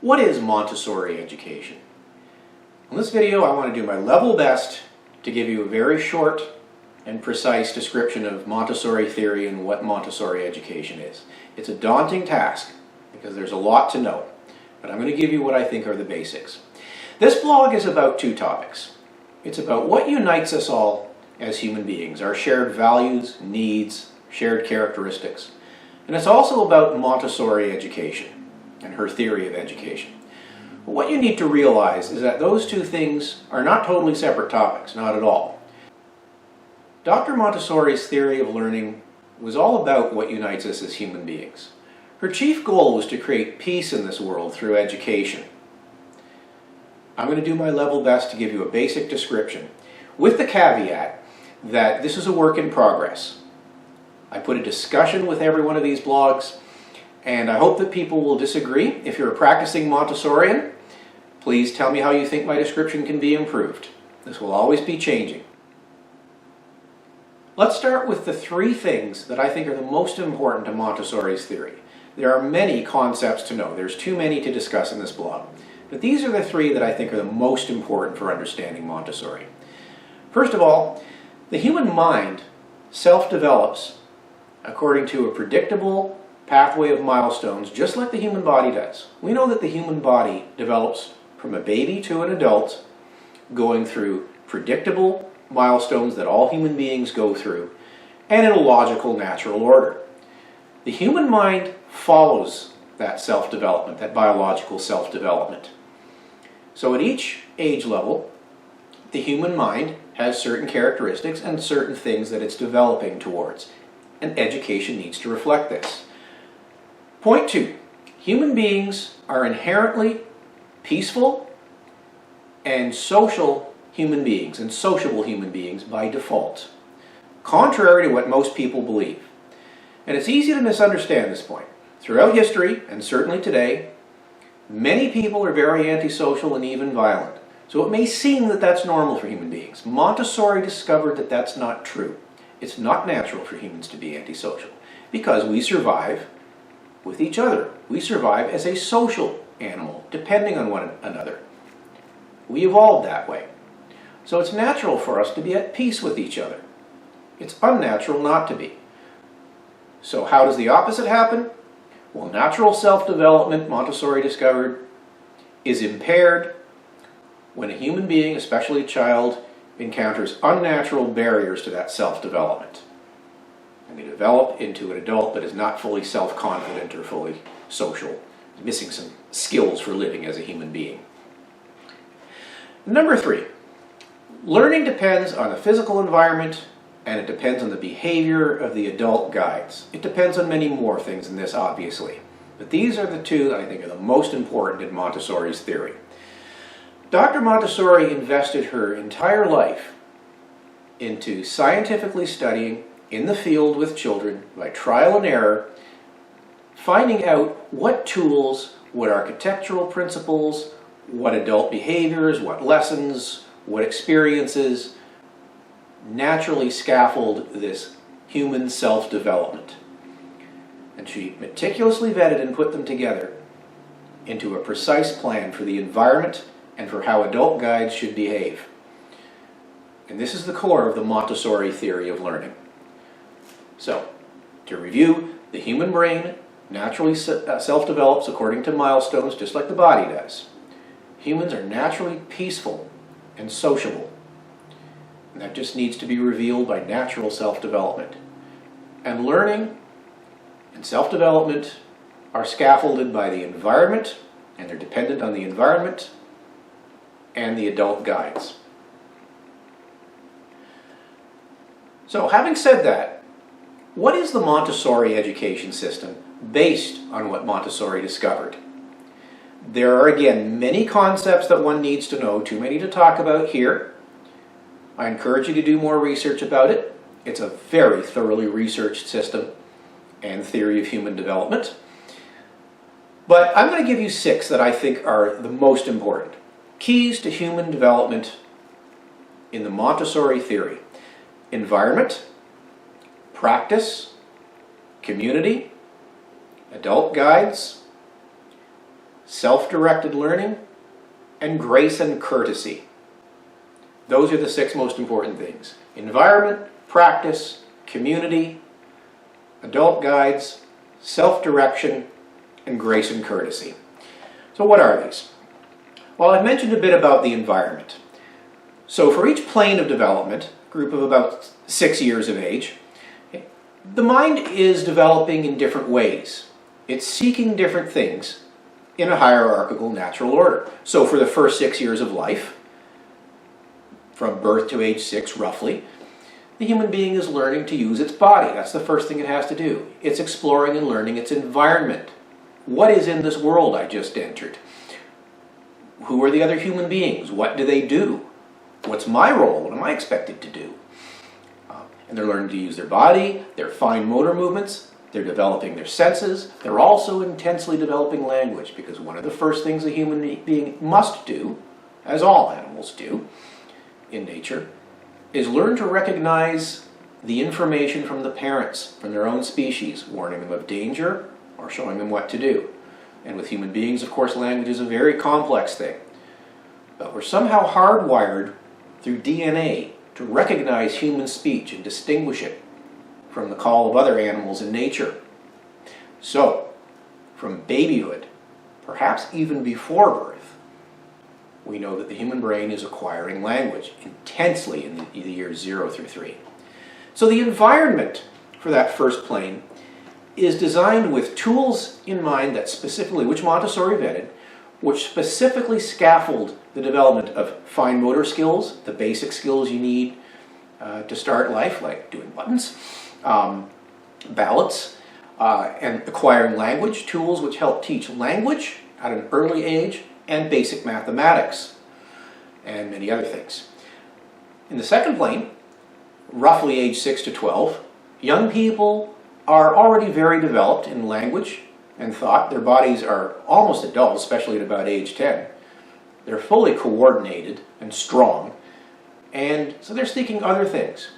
What is Montessori education? In this video, I want to do my level best to give you a very short and precise description of Montessori theory and what Montessori education is. It's a daunting task because there's a lot to know, but I'm going to give you what I think are the basics. This blog is about two topics. It's about what unites us all as human beings, our shared values, needs, shared characteristics. And it's also about Montessori education and her theory of education. But what you need to realize is that those two things are not totally separate topics, not at all. Dr. Montessori's theory of learning was all about what unites us as human beings. Her chief goal was to create peace in this world through education. I'm going to do my level best to give you a basic description, with the caveat that this is a work in progress. I put a discussion with every one of these blogs, and I hope that people will disagree. If you're a practicing Montessorian, please tell me how you think my description can be improved. This will always be changing. Let's start with the three things that I think are the most important to Montessori's theory. There are many concepts to know. There's too many to discuss in this blog. But these are the three that I think are the most important for understanding Montessori. First of all, the human mind self-develops according to a predictable pathway of milestones, just like the human body does. We know that the human body develops from a baby to an adult, going through predictable milestones that all human beings go through, and in a logical, natural order. The human mind follows that self-development, that biological self-development. So at each age level, the human mind has certain characteristics and certain things that it's developing towards, and education needs to reflect this. Point two, human beings are inherently peaceful and social human beings, and sociable human beings by default, contrary to what most people believe. And it's easy to misunderstand this point. Throughout history, and certainly today, many people are very antisocial and even violent. So it may seem that that's normal for human beings. Montessori discovered that that's not true. It's not natural for humans to be antisocial because we survive with each other. We survive as a social animal, depending on one another. We evolved that way. So it's natural for us to be at peace with each other. It's unnatural not to be. So how does the opposite happen? Well, natural self-development, Montessori discovered, is impaired when a human being, especially a child, encounters unnatural barriers to that self-development. And they develop into an adult that is not fully self-confident or fully social, missing some skills for living as a human being. Number three, learning depends on the physical environment, and it depends on the behavior of the adult guides. It depends on many more things than this, obviously. But these are the two that I think are the most important in Montessori's theory. Dr. Montessori invested her entire life into scientifically studying in the field with children by trial and error, finding out what tools, what architectural principles, what adult behaviors, what lessons, what experiences naturally scaffold this human self-development. And she meticulously vetted and put them together into a precise plan for the environment and for how adult guides should behave. And this is the core of the Montessori theory of learning. So, to review, the human brain naturally self-develops according to milestones, just like the body does. Humans are naturally peaceful and sociable. And that just needs to be revealed by natural self-development. And learning and self-development are scaffolded by the environment, and they're dependent on the environment and the adult guides. So, having said that, what is the Montessori education system based on what Montessori discovered? There are, again, many concepts that one needs to know, too many to talk about here. I encourage you to do more research about it. It's a very thoroughly researched system and theory of human development. But I'm going to give you 6 that I think are the most important. Keys to human development in the Montessori theory. Environment, practice, community, adult guides, self-directed learning, and grace and courtesy. Those are the 6 most important things. Environment, practice, community, adult guides, self-direction, and grace and courtesy. So what are these? Well, I've mentioned a bit about the environment. So for each plane of development, a group of about 6 years of age, the mind is developing in different ways. It's seeking different things in a hierarchical natural order. So for the first 6 years of life, from birth to age 6 roughly, the human being is learning to use its body. That's the first thing it has to do. It's exploring and learning its environment. What is in this world I just entered? Who are the other human beings? What do they do? What's my role? What am I expected to do? And they're learning to use their body, their fine motor movements, they're developing their senses. They're also intensely developing language, because one of the first things a human being must do, as all animals do in nature, is learn to recognize the information from the parents, from their own species, warning them of danger or showing them what to do. And with human beings, of course, language is a very complex thing. But we're somehow hardwired through DNA to recognize human speech and distinguish it from the call of other animals in nature. So, from babyhood, perhaps even before birth, we know that the human brain is acquiring language intensely in the years 0 through 3. So the environment for that first plane is designed with tools in mind that specifically, which Montessori vetted, which specifically scaffold the development of fine motor skills, the basic skills you need to start life, like doing buttons, ballots, and acquiring language, tools which help teach language at an early age, and basic mathematics, and many other things. In the second plane, roughly age 6 to 12, young people are already very developed in language and thought. Their bodies are almost adult, especially at about age 10. They're fully coordinated and strong, and so they're seeking other things.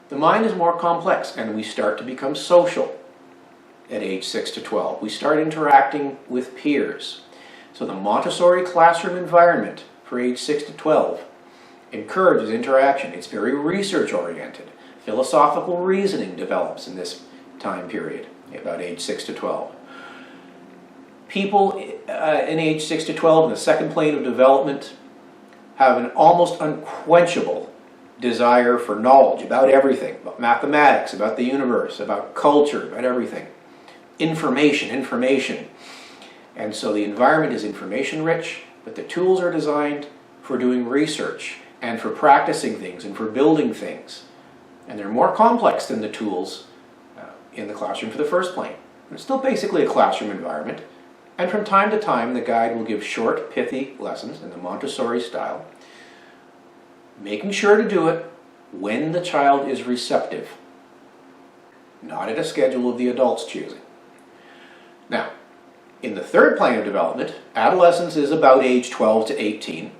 The mind is more complex, and we start to become social at age 6 to 12. We start interacting with peers. So the Montessori classroom environment for age 6 to 12 encourages interaction. It's very research-oriented. Philosophical reasoning develops in this time period, about age 6 to 12. People in age 6 to 12 in the second plane of development have an almost unquenchable desire for knowledge about everything, about mathematics, about the universe, about culture, about everything. Information. And so the environment is information-rich, but the tools are designed for doing research and for practicing things and for building things. And they're more complex than the tools in the classroom for the first plane. It's still basically a classroom environment. And from time to time, the guide will give short, pithy lessons in the Montessori style, making sure to do it when the child is receptive, not at a schedule of the adult's choosing. Now, in the third plane of development, adolescence is about age 12 to 18.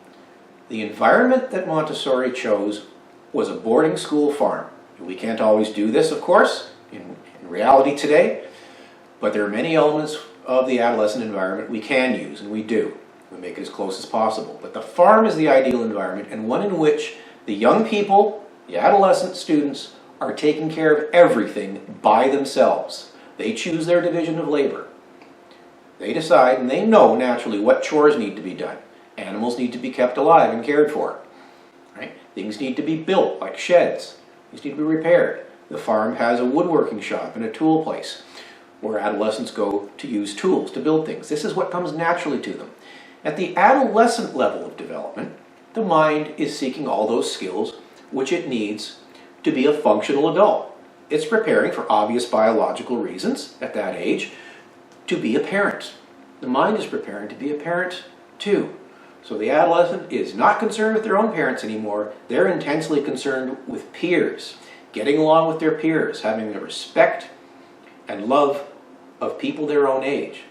The environment that Montessori chose was a boarding school farm. We can't always do this, of course, in reality today, but there are many elements of the adolescent environment we can use, and we do. We make it as close as possible. But the farm is the ideal environment, and one in which the young people, the adolescent students, are taking care of everything by themselves. They choose their division of labor. They decide, and they know naturally what chores need to be done. Animals need to be kept alive and cared for. Right? Things need to be built, like sheds. Things need to be repaired. The farm has a woodworking shop and a tool place where adolescents go to use tools to build things. This is what comes naturally to them. At the adolescent level of development, the mind is seeking all those skills which it needs to be a functional adult. It's preparing, for obvious biological reasons at that age, to be a parent. The mind is preparing to be a parent too. So the adolescent is not concerned with their own parents anymore. They're intensely concerned with peers, getting along with their peers, having the respect and love of people their own age,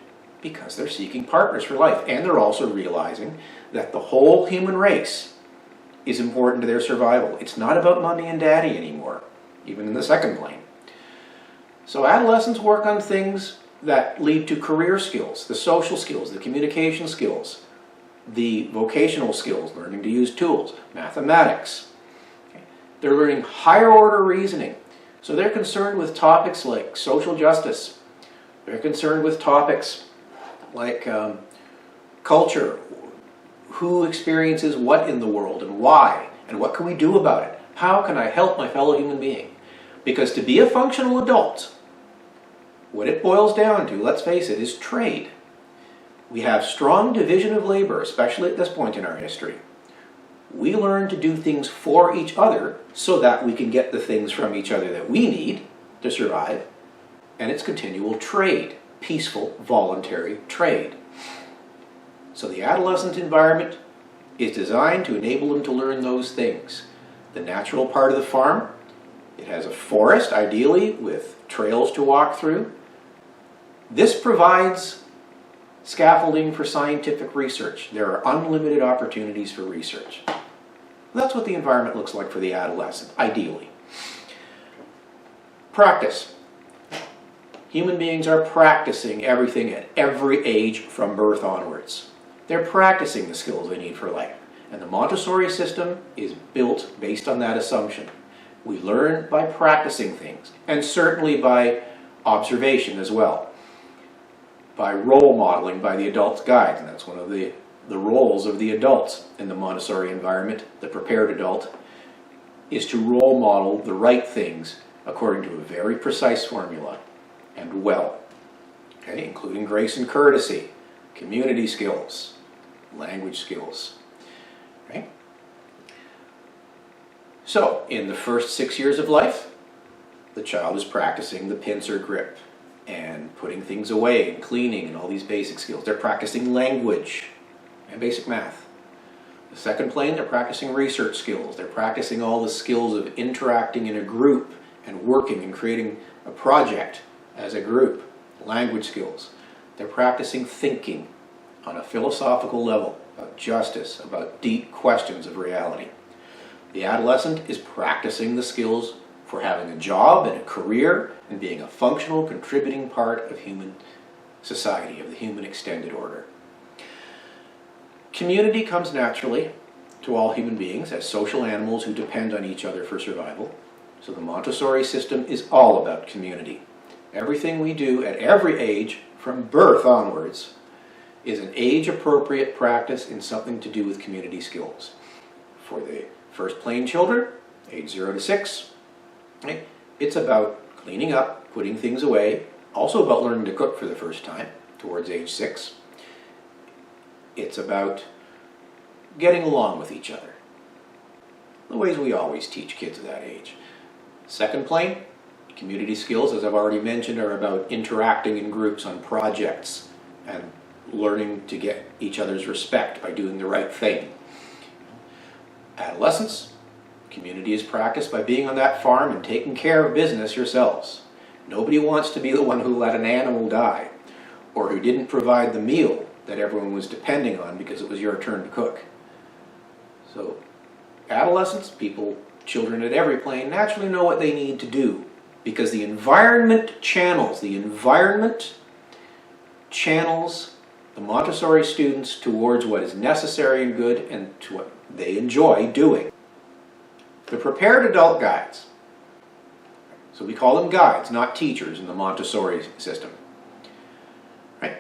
because they're seeking partners for life. And they're also realizing that the whole human race is important to their survival. It's not about mommy and daddy anymore, even in the second plane. So adolescents work on things that lead to career skills, the social skills, the communication skills, the vocational skills, learning to use tools, mathematics. Okay. They're learning higher order reasoning. So they're concerned with topics like social justice. They're concerned with topics like culture, who experiences what in the world and why, and what can we do about it? How can I help my fellow human being? Because to be a functional adult, what it boils down to, let's face it, is trade. We have strong division of labor, especially at this point in our history. We learn to do things for each other so that we can get the things from each other that we need to survive. And it's continual trade, peaceful, voluntary trade. So the adolescent environment is designed to enable them to learn those things. The natural part of the farm, it has a forest, ideally, with trails to walk through. This provides scaffolding for scientific research. There are unlimited opportunities for research. That's what the environment looks like for the adolescent, ideally. Practice. Human beings are practicing everything at every age from birth onwards. They're practicing the skills they need for life. And the Montessori system is built based on that assumption. We learn by practicing things, and certainly by observation as well. By role modeling by the adult's guides, and that's one of the roles of the adults in the Montessori environment, the prepared adult, is to role model the right things according to a very precise formula, and well, okay, including grace and courtesy, community skills, language skills. Right? So, in the first 6 years of life, the child is practicing the pincer grip and putting things away and cleaning and all these basic skills. They're practicing language and basic math. The second plane, they're practicing research skills. They're practicing all the skills of interacting in a group and working and creating a project as a group. Language skills. They're practicing thinking on a philosophical level about justice, about deep questions of reality. The adolescent is practicing the skills for having a job and a career and being a functional, contributing part of human society, of the human extended order. Community comes naturally to all human beings as social animals who depend on each other for survival. So the Montessori system is all about community. Everything we do at every age, from birth onwards, is an age-appropriate practice in something to do with community skills. For the first plane children, age 0 to 6, it's about cleaning up, putting things away, also about learning to cook for the first time, towards age 6. It's about getting along with each other. The ways we always teach kids at that age. Second plane, community skills, as I've already mentioned, are about interacting in groups on projects and learning to get each other's respect by doing the right thing. Adolescence, community is practiced by being on that farm and taking care of business yourselves. Nobody wants to be the one who let an animal die or who didn't provide the meal that everyone was depending on because it was your turn to cook. So adolescents, people, children at every plane, naturally know what they need to do because the environment channels the Montessori students towards what is necessary and good and to what they enjoy doing. The prepared adult guides. So we call them guides, not teachers in the Montessori system. Right?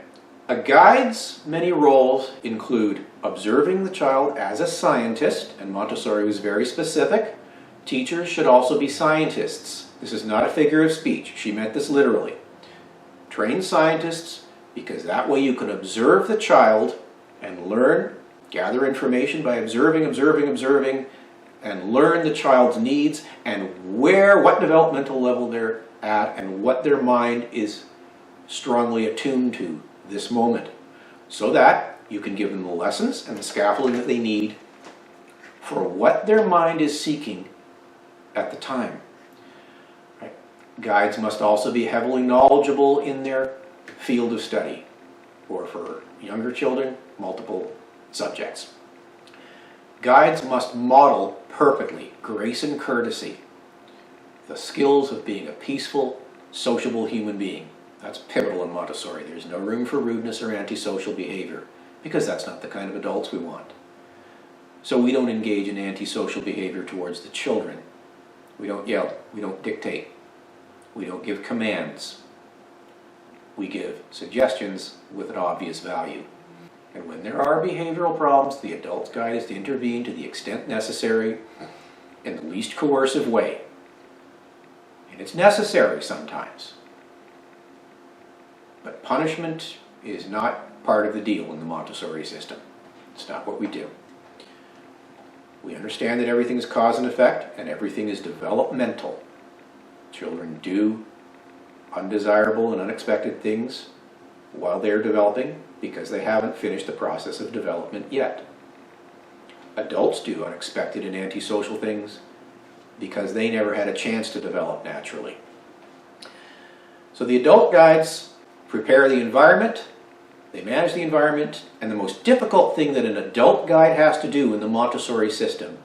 A guide's many roles include observing the child as a scientist, and Montessori was very specific. Teachers should also be scientists. This is not a figure of speech. She meant this literally. Train scientists, because that way you can observe the child and learn, gather information by observing, and learn the child's needs and what developmental level they're at and what their mind is strongly attuned to this moment, so that you can give them the lessons and the scaffolding that they need for what their mind is seeking at the time. Right? Guides must also be heavily knowledgeable in their field of study, or for younger children, multiple subjects. Guides must model perfectly grace and courtesy, the skills of being a peaceful, sociable human being. That's pivotal in Montessori. There's no room for rudeness or antisocial behavior, because that's not the kind of adults we want. So we don't engage in antisocial behavior towards the children. We don't yell, we don't dictate, we don't give commands. We give suggestions with an obvious value. And when there are behavioral problems, the adult's guide is to intervene to the extent necessary in the least coercive way. And it's necessary sometimes. But punishment is not part of the deal in the Montessori system. It's not what we do. We understand that everything is cause and effect, and everything is developmental. Children do undesirable and unexpected things while they're developing because they haven't finished the process of development yet. Adults do unexpected and antisocial things because they never had a chance to develop naturally. So the adult guides prepare the environment, they manage the environment, and the most difficult thing that an adult guide has to do in the Montessori system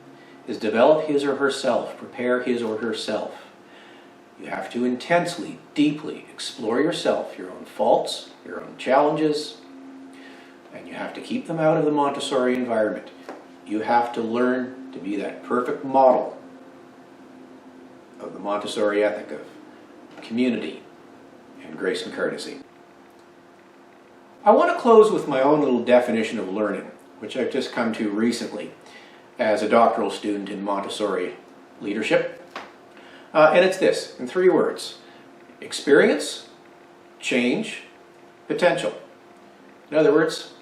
is develop his or herself, prepare his or herself. You have to intensely, deeply explore yourself, your own faults, your own challenges, and you have to keep them out of the Montessori environment. You have to learn to be that perfect model of the Montessori ethic of community and grace and courtesy. I want to close with my own little definition of learning, which I've just come to recently as a doctoral student in Montessori leadership. And it's this, in 3 words: experience, change, potential. In other words,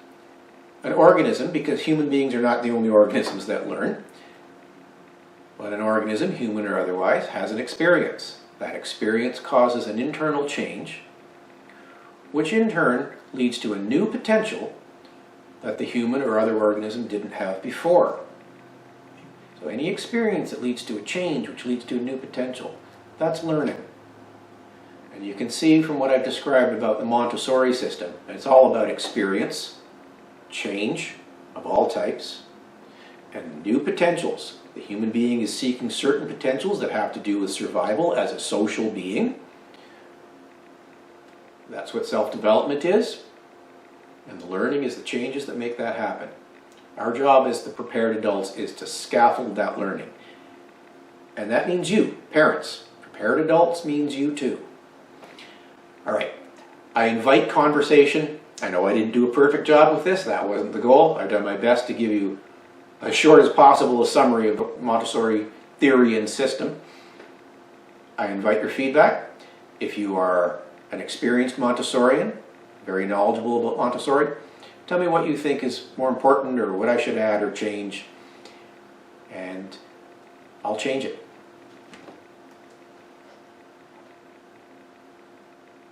an organism, because human beings are not the only organisms that learn, but an organism, human or otherwise, has an experience. That experience causes an internal change, which in turn leads to a new potential that the human or other organism didn't have before. So any experience that leads to a change, which leads to a new potential, that's learning. And you can see from what I've described about the Montessori system, it's all about experience, change of all types, and new potentials. The human being is seeking certain potentials that have to do with survival as a social being. That's what self-development is. And the learning is the changes that make that happen. Our job as the prepared adults is to scaffold that learning. And that means you, parents. Prepared adults means you too. All right, I invite conversation. I know I didn't do a perfect job with this. That wasn't the goal. I've done my best to give you as short as possible a summary of Montessori theory and system. I invite your feedback. If you are an experienced Montessorian, very knowledgeable about Montessori, tell me what you think is more important or what I should add or change, and I'll change it.